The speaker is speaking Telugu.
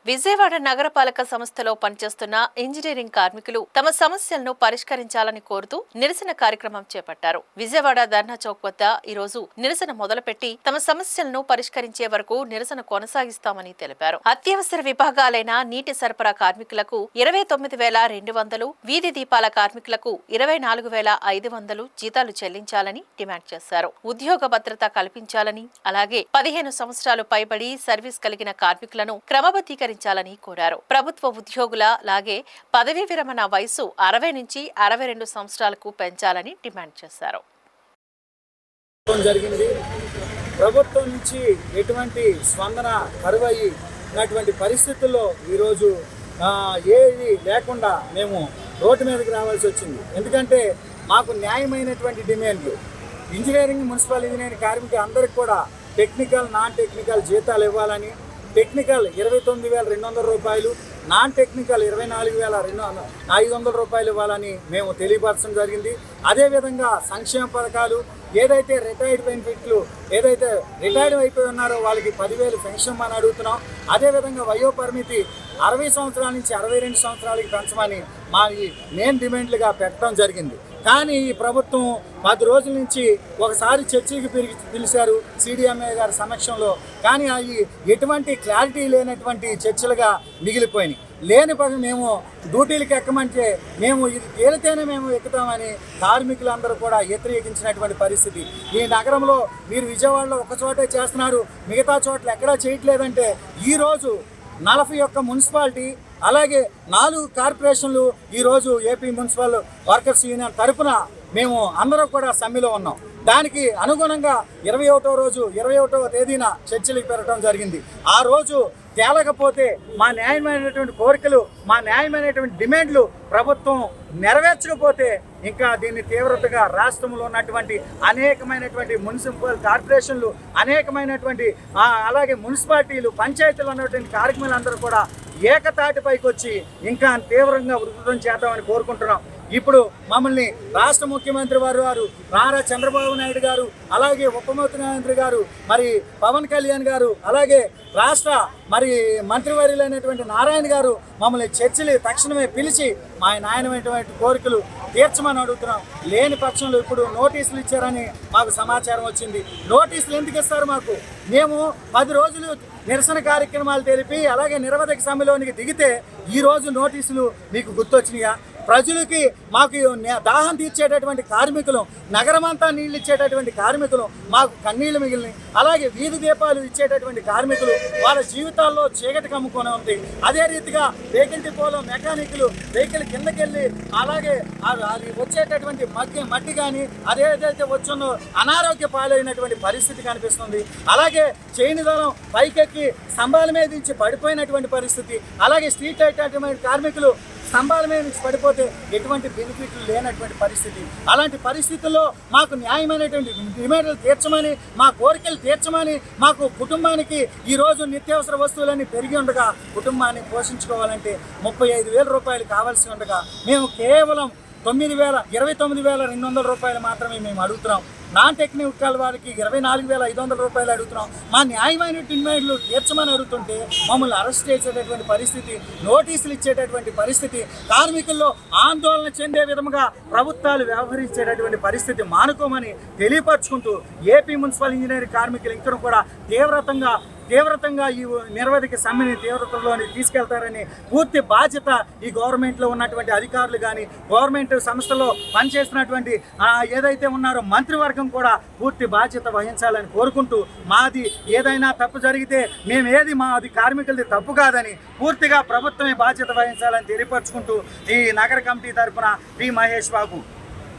విజయవాడ నగరపాలక సంస్థలో పనిచేస్తున్న ఇంజనీరింగ్ కార్మికులు తమ సమస్యలను పరిష్కరించాలని కోరుతూ నిరసన కార్యక్రమం చేపట్టారు. విజయవాడ ధర్నా చౌక్ వద్ద ఈ రోజు నిరసన మొదలుపెట్టి తమ సమస్యలను పరిష్కరించే వరకు నిరసన కొనసాగిస్తామని తెలిపారు. అత్యవసర విభాగాలైన నీటి సరఫరా కార్మికులకు 29,200, వీధి దీపాల కార్మికులకు 24,500 జీతాలు చెల్లించాలని డిమాండ్ చేశారు. ఉద్యోగ భద్రత కల్పించాలని, అలాగే 15 సంవత్సరాలు పైబడి సర్వీస్ కలిగిన కార్మికులను క్రమబద్ధీకరించాలని కోరారు. ప్రభుత్వ ఉద్యోగుల లాగే పదవీ విరమణ వయసు 60 నుంచి 62 సంవత్సరాలకు పెంచాలని డిమాండ్ చేశారు. ప్రభుత్వం నుంచి ఎటువంటి స్పందన కరువైనటువంటి పరిస్థితుల్లో ఈరోజు ఏది లేకుండా మేము రోడ్డు మీదకి రావాల్సి వచ్చింది. ఎందుకంటే మాకు న్యాయమైనటువంటి డిమాండ్లు ఇంజనీరింగ్, మున్సిపల్ ఇంజనీరింగ్ కార్మికులు అందరికీ కూడా టెక్నికల్, నాన్ టెక్నికల్ జీతాలు ఇవ్వాలని, టెక్నికల్ 29,200 రూపాయలు, నాన్ టెక్నికల్ 24,500 రూపాయలు ఇవ్వాలని మేము తెలియపరచడం జరిగింది. అదేవిధంగా సంక్షేమ పథకాలు, ఏదైతే రిటైర్డ్ బెనిఫిట్లు ఏదైతే రిటైర్డ్ అయిపోయి ఉన్నారో వాళ్ళకి 10,000 పెన్షన్ అని అడుగుతున్నాం. అదేవిధంగా వయో పరిమితి 60 సంవత్సరాల నుంచి 62 సంవత్సరాలకి పెంచమని మా ఈ మెయిన్ డిమాండ్లుగా పెట్టడం జరిగింది. కానీ ఈ ప్రభుత్వం 10 రోజుల నుంచి ఒకసారి చర్చకి పిలిచారు సిడిఎంఏ గారి సమక్షంలో. కానీ అవి ఎటువంటి క్లారిటీ లేనటువంటి చర్చలుగా మిగిలిపోయినాయి. లేని పని మేము డ్యూటీలకు ఎక్కమంటే మేము ఇది తేలితేనే మేము ఎక్కుతామని కార్మికులందరూ కూడా వ్యతిరేకించినటువంటి పరిస్థితి. ఈ నగరంలో మీరు విజయవాడలో ఒక చోటే చేస్తున్నారు, మిగతా చోట్ల ఎక్కడా చేయట్లేదంటే ఈరోజు 41 మున్సిపాలిటీ అలాగే 4 కార్పొరేషన్లు ఈరోజు ఏపీ మున్సిపల్ వర్కర్స్ యూనియన్ తరఫున మేము అందరం కూడా సమ్మెలో ఉన్నాం. దానికి అనుగుణంగా 21వ తేదీన చర్చలకు పెరగడం జరిగింది. ఆ రోజు తేలకపోతే మా న్యాయమైనటువంటి కోరికలు, మా న్యాయమైనటువంటి డిమాండ్లు ప్రభుత్వం నెరవేర్చకపోతే ఇంకా దీన్ని తీవ్రతగా రాష్ట్రంలో ఉన్నటువంటి అనేకమైనటువంటి మున్సిపల్ కార్పొరేషన్లు, అనేకమైనటువంటి అలాగే మున్సిపాలిటీలు, పంచాయతీలు ఉన్నటువంటి కార్యక్రమాలందరూ కూడా ఏకతాటిపైకి వచ్చి ఇంకా తీవ్రంగా ఉధృతం చేద్దామని కోరుకుంటున్నాం. ఇప్పుడు మమ్మల్ని రాష్ట్ర ముఖ్యమంత్రి వారు నారా చంద్రబాబు నాయుడు గారు, అలాగే ఉప ముఖ్యమంత్రి గారు, మరి పవన్ కళ్యాణ్ గారు, అలాగే రాష్ట్ర మంత్రివర్యులైనటువంటి నారాయణ గారు మమ్మల్ని చర్చలు తక్షణమే పిలిచి మా నాయనమైనటువంటి కోరికలు తీర్చమని అడుగుతున్నాం. లేని పక్షంలో ఇప్పుడు నోటీసులు ఇచ్చారని మాకు సమాచారం వచ్చింది. నోటీసులు ఎందుకు ఇస్తారు మాకు? మేము 10 రోజులు నిరసన కార్యక్రమాలు తెలిపి అలాగే నిరవధిక సమ్మెలోనికి దిగితే ఈరోజు నోటీసులు మీకు గుర్తొచ్చినాయా? ప్రజలకి మాకు దాహం తీర్చేటటువంటి కార్మికులు, నగరమంతా నీళ్ళు ఇచ్చేటటువంటి కార్మికులు మాకు కన్నీళ్లు మిగిలిన, అలాగే వీధి దీపాలు ఇచ్చేటటువంటి కార్మికులు వాళ్ళ జీవితాల్లో చీకటి కమ్ముకొని ఉంది. అదే రీతిగా వెహికల్ డిపోలో మెకానిక్లు వెహికల్ కిందకెళ్ళి అలాగే అది వచ్చేటటువంటి మట్టి కానీ అదేదైతే వచ్చున్నో అనారోగ్య పాలైనటువంటి పరిస్థితి కనిపిస్తుంది. అలాగే చైన్ దళం పైకెక్కి స్తంభాల మీద నుంచి పడిపోయినటువంటి పరిస్థితి, అలాగే స్ట్రీట్ అయ్యేటటువంటి కార్మికులు స్తంభాల మీద నుంచి పడిపోతే ఎటువంటి బెనిఫిట్లు లేనటువంటి పరిస్థితి. అలాంటి పరిస్థితుల్లో మాకు న్యాయమైనటువంటి డిమాండ్లు తీర్చమని, మా కోరికలు తీర్చమని, మాకు కుటుంబానికి ఈరోజు నిత్యావసర వస్తువులన్నీ పెరిగి ఉండగా కుటుంబాన్ని పోషించుకోవాలంటే 35,000 రూపాయలు కావాల్సి ఉండగా మేము కేవలం 29,200 రూపాయలు మాత్రమే మేము అడుగుతున్నాం. నాన్ టెక్నికల్ వారికి 24,500 రూపాయలు అడుగుతున్నాం. మా న్యాయమైన డిమాండ్లు తీర్చమని అడుగుతుంటే మమ్మల్ని అరెస్ట్ చేసేటటువంటి పరిస్థితి, నోటీసులు ఇచ్చేటటువంటి పరిస్థితి, కార్మికుల్లో ఆందోళన చెందే విధంగా ప్రభుత్వాలు వ్యవహరించేటటువంటి పరిస్థితి మానుకోమని తెలియపరుచుకుంటూ ఏపీ మున్సిపల్ ఇంజనీరింగ్ కార్మికులు ఇంకా కూడా తీవ్రతంగా ఈ నిరవధిక సమ్మెని తీవ్రతలోని తీసుకెళ్తారని పూర్తి బాధ్యత ఈ గవర్నమెంట్లో ఉన్నటువంటి అధికారులు కానీ, గవర్నమెంట్ సంస్థలో పనిచేస్తున్నటువంటి ఏదైతే ఉన్నారో మంత్రివర్గం కూడా పూర్తి బాధ్యత వహించాలని కోరుకుంటూ, మాది ఏదైనా తప్పు జరిగితే మాది కార్మికులది తప్పు కాదని పూర్తిగా ప్రభుత్వమే బాధ్యత వహించాలని తెలియపరుచుకుంటూ ఈ నగర కమిటీ తరఫున పి. మహేష్ బాబు.